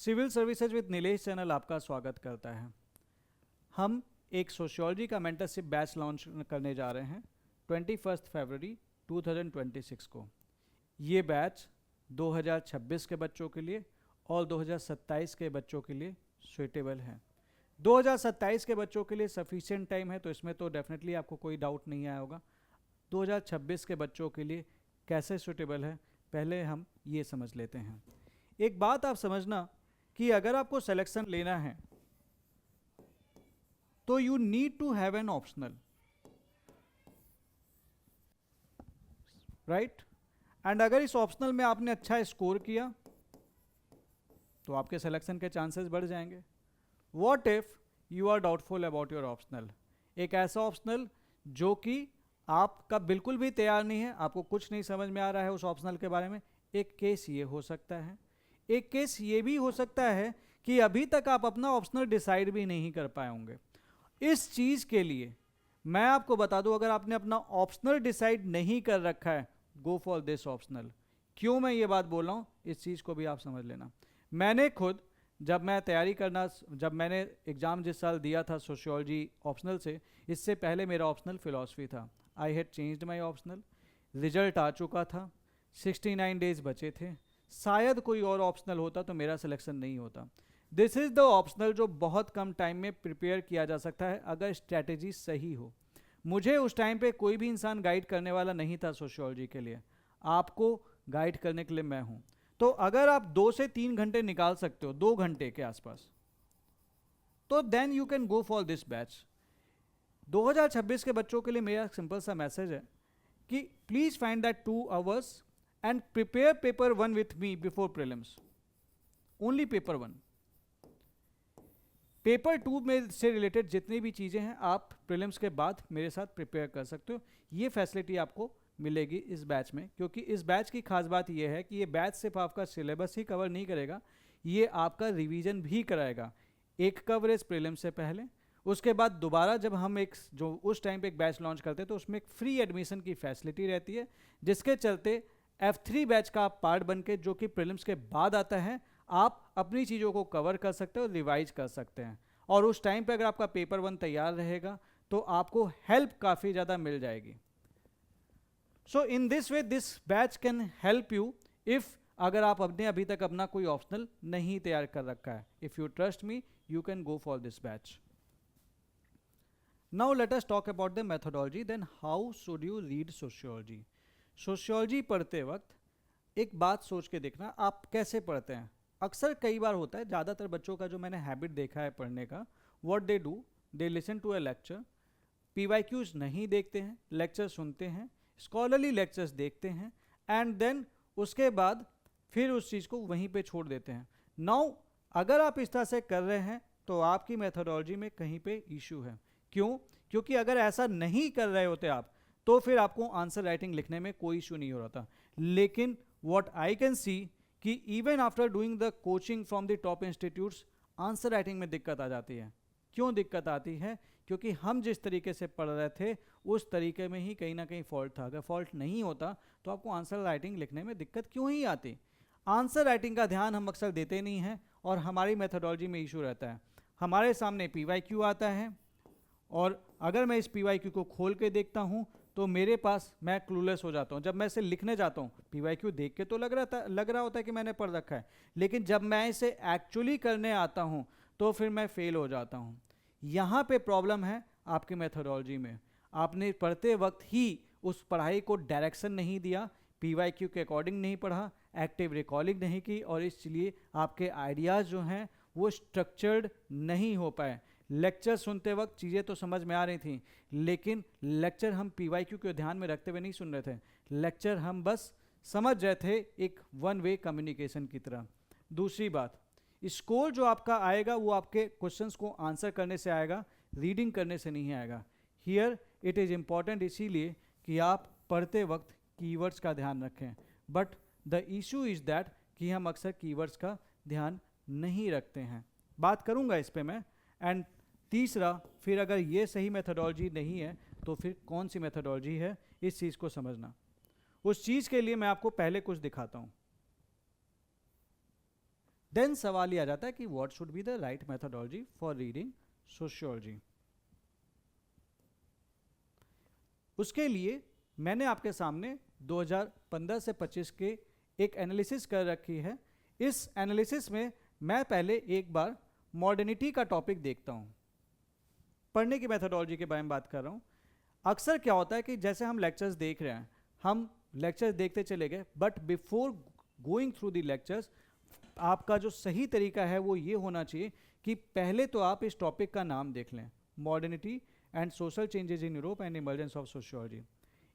Civil services with Nilesh channel आपका स्वागत करता है। हम एक सोशियोलॉजी का मेंटरशिप बैच लॉन्च करने जा रहे हैं 21 फरवरी 2026 को। ये बैच 2026 के बच्चों के लिए और 2027 के बच्चों के लिए सुइटेबल है। 2027 के बच्चों के लिए सफिशिएंट टाइम है, तो इसमें तो डेफिनेटली आपको कोई डाउट नहीं आया होगा। 2026 के बच्चों के लिए कैसे सुइटेबल है, पहले हम ये समझ लेते हैं। एक बात आप समझना कि अगर आपको सिलेक्शन लेना है तो you need to have an optional, right. And अगर इस ऑप्शनल में आपने अच्छा स्कोर किया तो आपके सिलेक्शन के चांसेस बढ़ जाएंगे। What if you are doubtful about your optional, एक ऐसा ऑप्शनल जो कि आपका बिल्कुल भी तैयार नहीं है, आपको कुछ नहीं समझ में आ रहा है उस ऑप्शनल के बारे में। एक केस ये हो सकता है, एक केस ये भी हो सकता है कि अभी तक आप अपना ऑप्शनल डिसाइड भी नहीं कर पाए होंगे। इस चीज़ के लिए मैं आपको बता दूं, अगर आपने अपना ऑप्शनल डिसाइड नहीं कर रखा है, गो फॉर दिस ऑप्शनल। क्यों मैं ये बात बोल रहा हूँ, इस चीज़ को भी आप समझ लेना। मैंने खुद जब मैंने एग्ज़ाम जिस साल दिया था सोशियोलॉजी ऑप्शनल से, इससे पहले मेरा ऑप्शनल फिलॉसफी था। I had changed my optional, result आ चुका था, 69 डेज बचे थे। शायद कोई और ऑप्शनल होता तो मेरा सिलेक्शन नहीं होता। दिस इज़ द ऑप्शनल जो बहुत कम टाइम में प्रिपेयर किया जा सकता है अगर स्ट्रैटेजी सही हो। मुझे उस टाइम पे कोई भी इंसान गाइड करने वाला नहीं था सोशियोलॉजी के लिए, आपको गाइड करने के लिए मैं हूँ। तो अगर आप 2 से 3 घंटे निकाल सकते हो, 2 घंटे के आसपास, तो then you can go for this batch. 2026 के बच्चों के लिए मेरा सिंपल सा मैसेज है कि please find that 2 hours and prepare paper 1 with me before prelims. Only paper 1. Paper 2 में से रिलेटेड जितनी भी चीज़ें हैं आप प्रीलिम्स के बाद मेरे साथ प्रिपेयर कर सकते हो। ये फैसिलिटी आपको मिलेगी इस बैच में, क्योंकि इस बैच की खास बात ये है कि ये बैच सिर्फ आपका सिलेबस ही कवर नहीं करेगा, ये आपका रिवीजन भी कराएगा। एक कवरेज प्रीलिम्स से पहले, उसके बाद दोबारा जब हम एक जो उस टाइम पे एक बैच लॉन्च करते हैं तो उसमें एक फ्री एडमिशन की फैसिलिटी रहती है, जिसके चलते F3 बैच का आप पार्ट बन के, जो कि प्रीलिम्स के बाद आता है, आप अपनी चीज़ों को कवर कर सकते हो, रिवाइज कर सकते हैं। और उस टाइम पे अगर आपका पेपर 1 तैयार रहेगा तो आपको हेल्प काफ़ी ज़्यादा मिल जाएगी। So in this way this batch can help you if अगर आप अभी तक अपना कोई ऑप्शनल नहीं तैयार कर रखा है। If you trust me, you can go for this batch. Now let us talk about the methodology. Then how should you read sociology. Sociology पढ़ते वक्त एक बात सोच के देखना, आप कैसे पढ़ते हैं। अक्सर कई बार होता है, ज़्यादातर बच्चों का जो मैंने हैबिट देखा है पढ़ने का, what they do, they listen to a lecture, PYQs नहीं देखते हैं, लेक्चर सुनते हैं, स्कॉलरली लेक्चर्स देखते हैं, एंड देन उसके बाद फिर उस चीज़ को वहीं पे छोड़ देते हैं। नाउ अगर आप इस तरह से कर रहे हैं तो आपकी मेथोडोलॉजी में कहीं पे इशू है। क्यों? क्योंकि अगर ऐसा नहीं कर रहे होते आप तो फिर आपको आंसर राइटिंग लिखने में कोई इशू नहीं हो रहा था। लेकिन व्हाट आई कैन सी कि even after doing the coaching from the top institutes, answer writing में दिक्कत आ जाती है। क्यों दिक्कत आती है? क्योंकि हम जिस तरीके से पढ़ रहे थे उस तरीके में ही कहीं ना कहीं फॉल्ट था। अगर फॉल्ट नहीं होता तो आपको आंसर राइटिंग लिखने में दिक्कत क्यों ही आती? आंसर राइटिंग का ध्यान हम अक्सर देते नहीं हैं और हमारी मेथोडोलॉजी में इशू रहता है। हमारे सामने PYQ आता है और अगर मैं इस PYQ को खोल के देखता हूँ तो मेरे पास, मैं क्लूलेस हो जाता हूँ। जब मैं इसे लिखने जाता हूँ, PYQ देख के तो लग रहा होता है कि मैंने पढ़ रखा है, लेकिन जब मैं इसे एक्चुअली करने आता हूँ तो फिर मैं फेल हो जाता हूँ। यहाँ पे प्रॉब्लम है आपकी मेथोडोलॉजी में। आपने पढ़ते वक्त ही उस पढ़ाई को डायरेक्शन नहीं दिया, PYQ के अकॉर्डिंग नहीं पढ़ा, एक्टिव रिकॉलिंग नहीं की, और इसलिए आपके आइडियाज़ जो हैं वो स्ट्रक्चर्ड नहीं हो पाए। लेक्चर सुनते वक्त चीज़ें तो समझ में आ रही थी, लेकिन लेक्चर हम PYQ को ध्यान में रखते हुए नहीं सुन रहे थे। लेक्चर हम बस समझ रहे थे एक 1 वे कम्युनिकेशन की तरह। दूसरी बात, स्कोर जो आपका आएगा वो आपके क्वेश्चंस को आंसर करने से आएगा, रीडिंग करने से नहीं आएगा। हियर इट इज़ इम्पॉर्टेंट इसीलिए कि आप पढ़ते वक्त कीवर्ड्स का ध्यान रखें। But the issue is that कि हम अक्सर कीवर्ड्स का ध्यान नहीं रखते हैं। बात करूँगा इस पर मैं। एंड तीसरा, फिर अगर ये सही मेथोडोलॉजी नहीं है तो फिर कौन सी मेथोडोलॉजी है, इस चीज़ को समझना। उस चीज़ के लिए मैं आपको पहले कुछ दिखाता हूँ। देन सवाल ये आ जाता है कि what should be the right methodology for reading sociology. उसके लिए मैंने आपके सामने 2015 से 25 के एक एनालिसिस कर रखी है। इस एनालिसिस में मैं पहले एक बार मॉडर्निटी का टॉपिक देखता हूँ, पढ़ने की मेथोडोलॉजी के बारे में बात कर रहा हूँ। अक्सर क्या होता है कि जैसे हम लेक्चर्स देख रहे हैं, हम लेक्चर्स देखते चले गए, but before going through the lectures आपका जो सही तरीका है वो ये होना चाहिए कि पहले तो आप इस टॉपिक का नाम देख लें, modernity and social changes in Europe and emergence of sociology.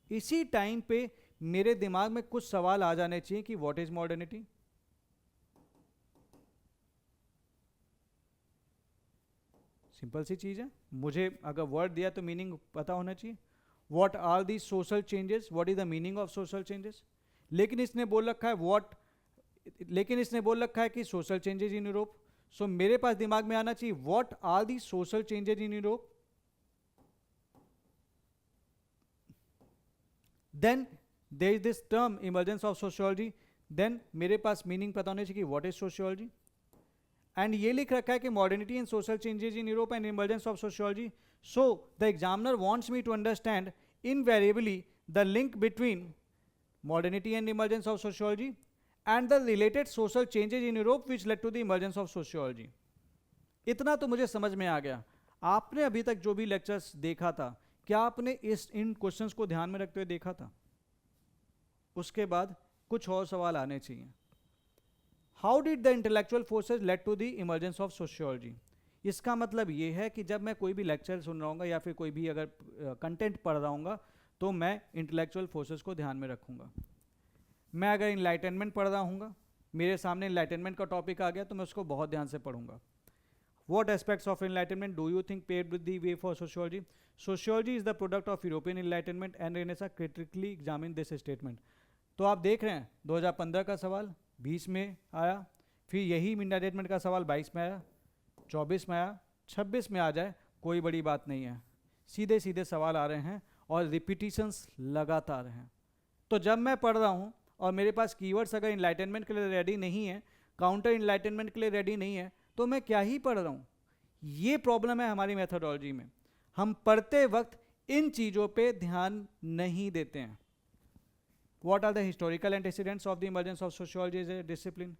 इसी टाइम पे मेरे दिमाग में कुछ सवाल आ जाने चाहिए कि व्हाट इज मॉडर्निटी, सिंपल सी चीज़ है। मुझे अगर वर्ड दिया तो मीनिंग पता होना चाहिए। What are the social changes, what is the meaning of social changes. लेकिन इसने बोल रखा है कि social changes in Europe, so मेरे पास दिमाग में आना चाहिए what are the social changes in Europe. Then there is this term emergence of sociology, then मेरे पास मीनिंग पता होना चाहिए कि व्हाट इज सोशियोलॉजी। एंड ये लिख रखा है कि modernity and social changes in Europe and emergence of sociology. So the examiner wants me to understand invariably the link between modernity and emergence of sociology and the related social changes in Europe which led to the emergence of sociology। इतना तो मुझे समझ में आ गया। आपने अभी तक जो भी लेक्चर्स देखा था, क्या आपने इन क्वेश्चंस को ध्यान में रखते हुए देखा था? उसके बाद कुछ और सवाल आने चाहिए। How did the intellectual forces led to the emergence of sociology. इसका मतलब ये है कि जब मैं कोई भी लेक्चर सुन रहा हूँ या फिर कोई भी अगर कंटेंट पढ़ रहा हूँ तो मैं इंटेलेक्चुअल फोर्सेस को ध्यान में रखूँगा। मैं अगर इनलाइटनमेंट पढ़ रहा हूँ, मेरे सामने इनलाइटनमेंट का टॉपिक आ गया तो मैं उसको बहुत ध्यान से पढ़ूंगा। What aspects of enlightenment do you think paved the way for sociology? Sociology is the product of European enlightenment and Renaissance critically examine this statement। तो आप देख रहे हैं 2015 का सवाल 20 में आया, फिर यही enlightenment का सवाल 22 में आया, 24 में आया, 26 में आ जाए कोई बड़ी बात नहीं है। सीधे सीधे सवाल आ रहे हैं और रिपीटिशंस लगातार हैं। तो जब मैं पढ़ रहा हूँ और मेरे पास कीवर्ड्स अगर इनलाइटनमेंट के लिए रेडी नहीं है, काउंटर इनलाइटनमेंट के लिए रेडी नहीं है, तो मैं क्या ही पढ़ रहा हूँ। ये प्रॉब्लम है हमारी मेथोडोलॉजी में, हम पढ़ते वक्त इन चीज़ों पे ध्यान नहीं देते हैं। What are the historical antecedents of the emergence of sociology as a discipline?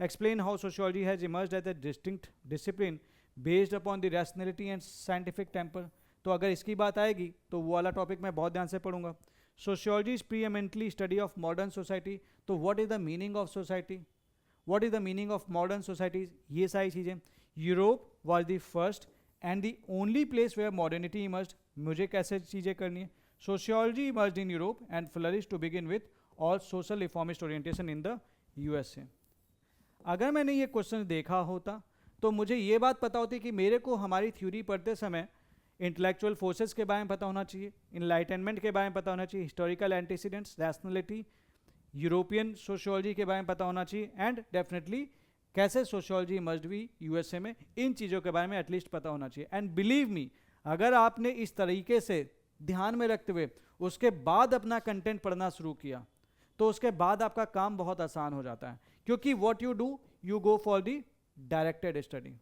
Explain how sociology has emerged as a distinct discipline based upon the rationality and scientific temper। तो अगर इसकी बात आएगी तो वो वाला टॉपिक मैं बहुत ध्यान से पढ़ूंगा। Sociology is preeminently study of modern society। तो what is the meaning of society? What is the meaning of modern societies? ये सारी चीज़ें। Europe was the first and the only place where modernity emerged। मुझे कैसे चीज़ें करनी है। Sociology emerged in Europe and flourished to begin with all social reformist orientation in the USA। अगर मैंने ये क्वेश्चन देखा होता तो मुझे ये बात पता होती कि मेरे को हमारी थ्योरी पढ़ते समय इंटेलेक्चुअल फोर्सेस के बारे में पता होना चाहिए, इनलाइटनमेंट के बारे में पता होना चाहिए, historical antecedents, rationality, European sociology के बारे में पता होना चाहिए, एंड डेफिनेटली कैसे सोशियोलॉजी इमर्ज्ड हुई यूएसए में, इन चीज़ों के बारे में एटलीस्ट पता होना चाहिए। एंड बिलीव मी, अगर आपने इस तरीके से ध्यान में रखते हुए उसके बाद अपना कंटेंट पढ़ना शुरू किया तो उसके बाद आपका काम बहुत आसान हो जाता है, क्योंकि what you do, you go for the directed study.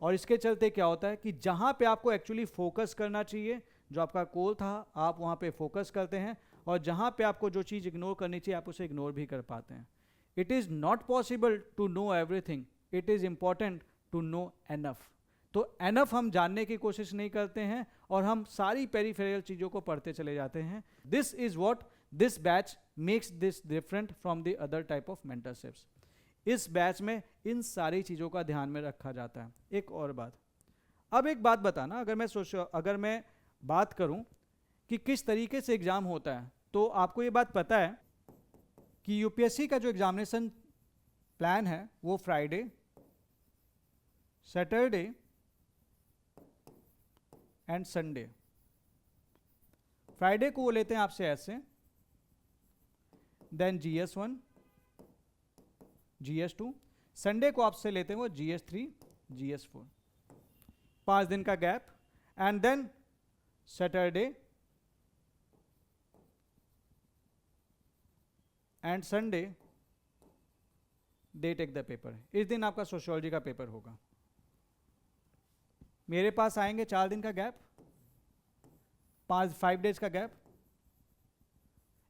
और इसके चलते क्या होता है कि जहाँ पे आपको एक्चुअली फोकस करना चाहिए, जो आपका गोल था, आप वहाँ पे फोकस करते हैं, और जहाँ पे आपको जो चीज़ इग्नोर करनी चाहिए आप उसे इग्नोर भी कर पाते हैं। It is not possible to know everything, it is important to know enough. तो एनफ हम जानने की कोशिश नहीं करते हैं और हम सारी पेरिफेरल चीज़ों को पढ़ते चले जाते हैं। This is what this batch makes this different from the other type of mentorships. इस बैच में इन सारी चीज़ों का ध्यान में रखा जाता है। एक और बात, अब एक बात बताना, अगर मैं बात करूं कि किस तरीके से एग्ज़ाम होता है, तो आपको ये बात पता है कि यूपीएससी का जो एग्जामिनेशन प्लान है वो Friday, Saturday and Sunday. Friday को वो लेते हैं आपसे ऐसे, देन GS1, GS2, संडे को आपसे लेते हैं वो GS3, GS4, 5 दिन का gap, and then Saturday and Sunday they take the paper. इस दिन आपका सोशियोलॉजी का पेपर होगा। मेरे पास आएंगे 4 दिन का गैप, 5 डेज का गैप।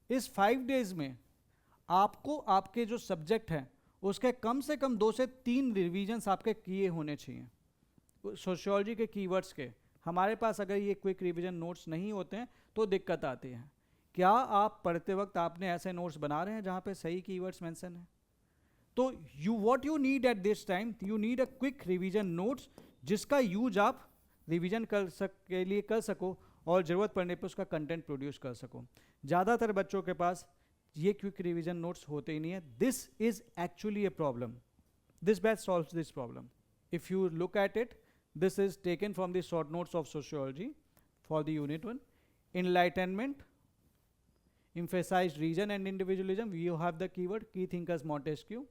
इस 5 डेज में आपको आपके जो सब्जेक्ट हैं उसके कम से कम 2 से 3 रिवीजन्स आपके किए होने चाहिए सोशियोलॉजी के कीवर्ड्स के। हमारे पास अगर ये क्विक रिवीजन नोट्स नहीं होते हैं तो दिक्कत आती है। क्या आप पढ़ते वक्त आपने ऐसे नोट्स बना रहे हैं जहाँ पे सही कीवर्ड्स मेंशन है? तो what you need at this time, you need a quick revision notes जिसका यूज आप रिवीजन के लिए कर सको और ज़रूरत पड़ने पर उसका कंटेंट प्रोड्यूस कर सको। ज़्यादातर बच्चों के पास ये क्विक रिवीजन नोट्स होते ही नहीं है। This is actually a problem. This batch solves this problem. If you look at it, this is taken from the short notes of sociology for the unit 1. Enlightenment, emphasized reason and individualism. You have the keyword key thinkers Montesquieu.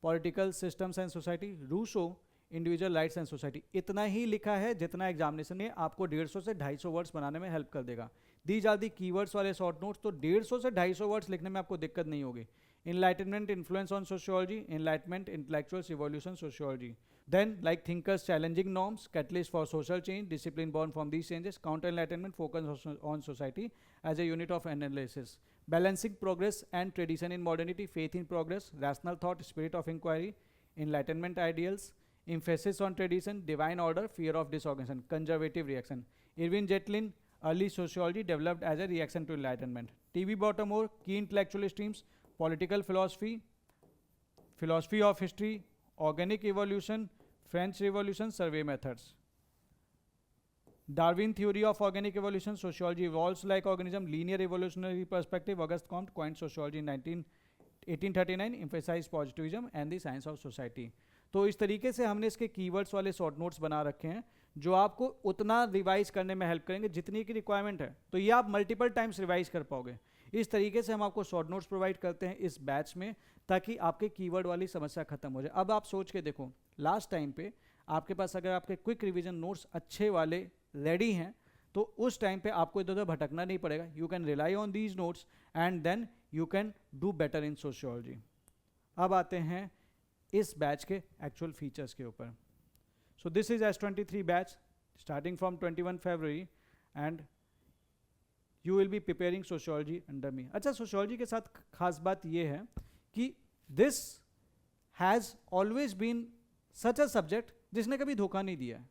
Political systems and society, Rousseau. Individual rights and society. इतना ही लिखा है जितना examination ने आपको 150 से 250 words बनाने में help कर देगा। दीज आर दी कीवर्ड्स वाले शॉर्ट नोट्स, तो 150 से 250 वर्ड्स लिखने में आपको दिक्कत नहीं होगी। Enlightenment influence on sociology, enlightenment intellectuals evolution sociology. Then like thinkers challenging norms, catalyst for social change, discipline born from these changes, counter enlightenment focus on society as a unit of analysis, balancing progress and tradition in modernity, faith in progress, rational thought, spirit of inquiry, enlightenment ideals, emphasis on tradition, divine order, fear of disorganization, conservative reaction. Irving Jetlin, early sociology developed as a reaction to enlightenment. T.B. Baltimore, key intellectual streams, political philosophy, philosophy of history, organic evolution, French Revolution, survey methods. Darwin theory of organic evolution, sociology evolves like organism, linear evolutionary perspective, Auguste Comte coined sociology in 1839, emphasized positivism and the science of society. तो इस तरीके से हमने इसके keywords वाले short notes बना रखे हैं जो आपको उतना रिवाइज करने में हेल्प करेंगे जितनी की रिक्वायरमेंट है। तो ये आप मल्टीपल टाइम्स रिवाइज कर पाओगे। इस तरीके से हम आपको शॉर्ट नोट्स प्रोवाइड करते हैं इस बैच में ताकि आपके कीवर्ड वाली समस्या खत्म हो जाए। अब आप सोच के देखो, लास्ट टाइम पे आपके पास अगर आपके क्विक रिवीजन नोट्स अच्छे वाले रेडी हैं तो उस टाइम पे आपको इधर उधर भटकना नहीं पड़ेगा। You can rely on these notes and then you can do better in sociology. अब आते हैं इस बैच के एक्चुअल फीचर्स के ऊपर। So this is S23 batch starting from 21 February and you will be preparing sociology under me. अच्छा, sociology के साथ खास बात यह है कि this has always been such a subject जिसने कभी धोखा नहीं दिया है।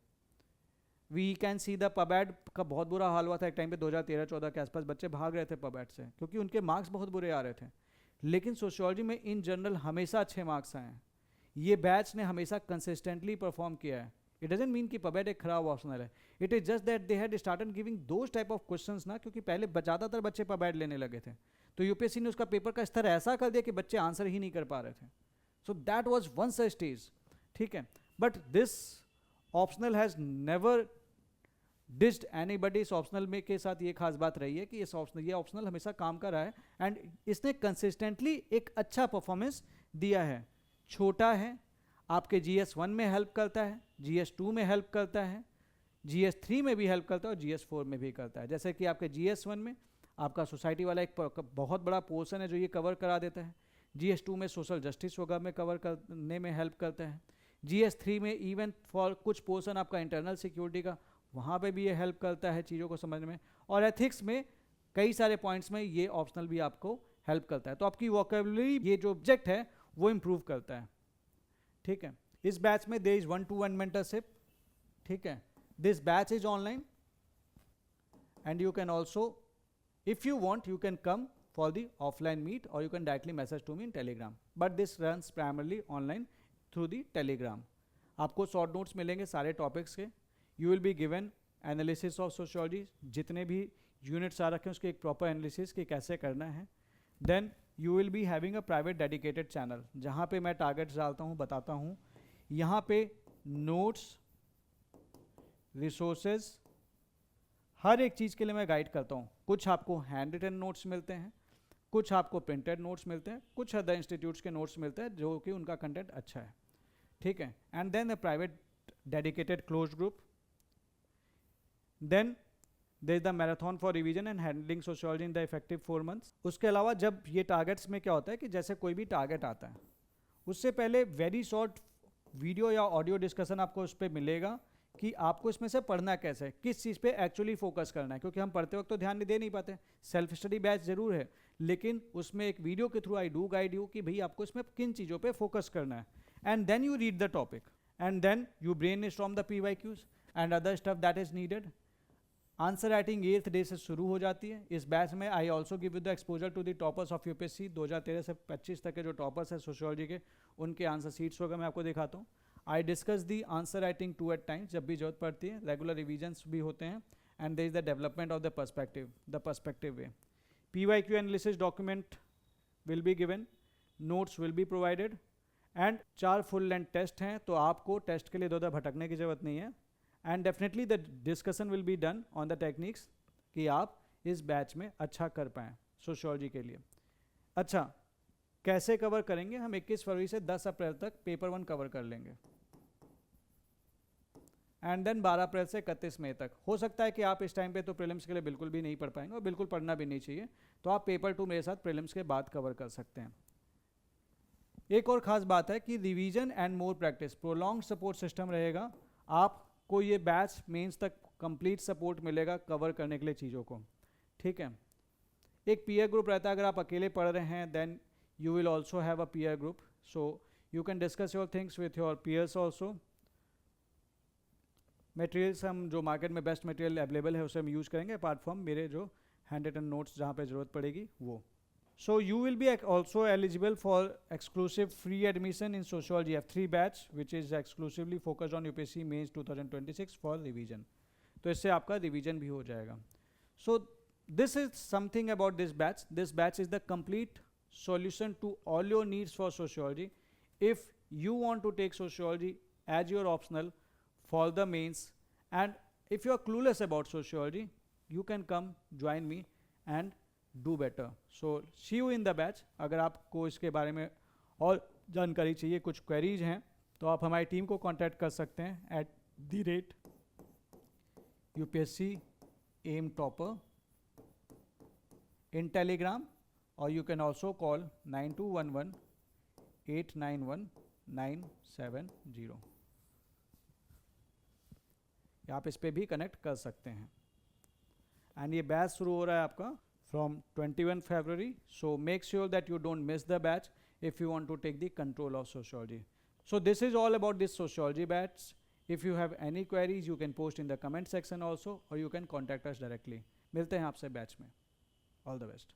वी कैन सी द पबैड का बहुत बुरा हाल हुआ था एक टाइम पे 2013-14 के आसपास, बच्चे भाग रहे थे पबैड से क्योंकि उनके मार्क्स बहुत बुरे आ रहे थे। लेकिन सोशियोलॉजी में इन जनरल हमेशा अच्छे मार्क्स आए हैं। ये बैच ने हमेशा कंसिस्टेंटली परफॉर्म किया है। इट डजंट मीन कि पबैड एक खराब ऑप्शनल है, it is just that they had started giving those type of questions ना, क्योंकि पहले ज़्यादातर बच्चे पबैड लेने लगे थे तो यूपीएससी ने उसका पेपर का स्तर ऐसा कर दिया कि बच्चे आंसर ही नहीं कर पा रहे थे। So that was once a stage, ठीक है। But this optional has never dissed anybody. इस ऑप्शनल में के साथ ये खास बात रही है कि ये ऑप्शनल हमेशा काम कर रहा है एंड इसने कंसिस्टेंटली एक अच्छा परफॉर्मेंस दिया है। छोटा है, आपके GS1 में हेल्प करता है, GS2 में हेल्प करता है, GS3 में भी हेल्प करता है और GS4 में भी करता है। जैसे कि आपके GS1 में आपका सोसाइटी वाला एक बहुत बड़ा पोर्शन है जो ये कवर करा देता है। GS2 में सोशल जस्टिस वगैरह में कवर करने में हेल्प करता है। GS3 में इवन फॉर कुछ पोर्शन आपका इंटरनल सिक्योरिटी का, वहाँ पे भी ये हेल्प करता है चीज़ों को समझने में। और एथिक्स में कई सारे पॉइंट्स में ये ऑप्शनल भी आपको हेल्प करता है। तो आपकी वोकैबुलरी, ये जो ऑब्जेक्ट है वो इम्प्रूव करता है, ठीक है। इस बैच में देयर इज 1-to-1 मेंटरशिप, ठीक है। This batch is online and you can also, if you want, you can come for the offline meet और you can directly message to me in Telegram, but this runs primarily online through the Telegram. आपको short notes मिलेंगे सारे topics के। You will be given analysis of sociology, जितने भी units आ रखे हैं उसके एक प्रॉपर एनालिसिस कि कैसे करना है। Then you will be having a private dedicated channel जहाँ पे मैं टारगेट्स डालता हूँ, बताता हूँ। यहाँ पे नोट्स, रिसोर्सेज, हर एक चीज़ के लिए मैं गाइड करता हूँ। कुछ आपको हैंड रिटन नोट्स मिलते हैं, कुछ आपको प्रिंटेड नोट्स मिलते हैं, कुछ अदर इंस्टीट्यूट्स के नोट्स मिलते हैं जो कि उनका कंटेंट अच्छा है, ठीक है। And then a private dedicated close group. Then there is the marathon for revision and handling sociology in the effective 4 months। उसके अलावा जब ये टारगेट्स में क्या होता है कि जैसे कोई भी टारगेट आता है उससे पहले वेरी शॉर्ट वीडियो या ऑडियो डिस्कशन आपको उस पर मिलेगा कि आपको इसमें से पढ़ना कैसे है, किस चीज़ पे एक्चुअली फोकस करना है, क्योंकि हम पढ़ते वक्त तो ध्यान नहीं दे नहीं पाते। सेल्फ स्टडी बैच जरूर है, लेकिन उसमें एक वीडियो के through I do guide you कि भाई आपको इसमें किन चीज़ों पे फोकस करना है। And then you read the topic and then you brain from the PYQs and other stuff that is needed. Answer writing 8th day से शुरू हो जाती है। इस बैच में I also give you the exposure to the toppers of UPSC 2013 से 25 तक के जो टॉपर्स है सोशियोलॉजी के, उनके आंसर शीट्स होगा मैं आपको दिखाता हूँ। I discuss the answer writing 2 at times, जब भी जरूरत पड़ती है। रेगुलर रिविजन्स भी होते हैं and there is the development of the perspective way. PYQ analysis document will be given, notes will be provided and 4 full length test हैं, तो आपको टेस्ट के लिए इधर भटकने की जरूरत नहीं है। And definitely the discussion will be done on the techniques कि आप इस बैच में अच्छा कर पाएँ सोशियोलॉजी के लिए। अच्छा, कैसे कवर करेंगे हम? 21 फरवरी से 10 अप्रैल तक पेपर 1 कवर कर लेंगे एंड देन 12 अप्रैल से 31 मई तक। हो सकता है कि आप इस टाइम पे तो प्रीलिम्स के लिए बिल्कुल भी नहीं पढ़ पाएंगे और बिल्कुल पढ़ना भी नहीं चाहिए, तो आप पेपर 2 मेरे साथ प्रीलिम्स के बाद कवर कर सकते हैं। एक और ख़ास बात है कि revision and more practice, prolong support system रहेगा। आपको ये बैच मेंस तक कंप्लीट सपोर्ट मिलेगा कवर करने के लिए चीज़ों को, ठीक है। एक पीयर ग्रुप रहता है, अगर आप अकेले पढ़ रहे हैं then you will also have a peer group, so you can discuss your things with your peers also. Materials हम जो मार्केट में बेस्ट मटेरियल अवेलेबल है उसे हम यूज़ करेंगे, अपार्ट फ्रॉम मेरे जो हैंड रिटन नोट्स जहाँ पे ज़रूरत पड़ेगी वो। So you will be also eligible for exclusive free admission in sociology F3 batch which is exclusively focused on UPSC mains 2026 for revision. तो इससे आपका रिवीजन भी हो जाएगा। So this is something about this batch. This batch is the complete solution to all your needs for sociology. If you want to take sociology as your optional for the mains, and if you are clueless about sociology, you can come join me and do better. So see you in the batch. अगर आपको इसके बारे में और जानकारी चाहिए, कुछ queries हैं, तो आप हमारी टीम को कांटेक्ट कर सकते हैं @UPSC AIM Topper in Telegram, or you can also call 9211-891-970। आप इस पे भी कनेक्ट कर सकते हैं। एंड ये बैच शुरू हो रहा है आपका from 21 February, so make sure that you don't miss the batch if you want to take the control of sociology. So this is all about this sociology batch. If you have any queries you can post in the comment section also, और you can contact us directly. मिलते हैं आपसे batch में। All the best.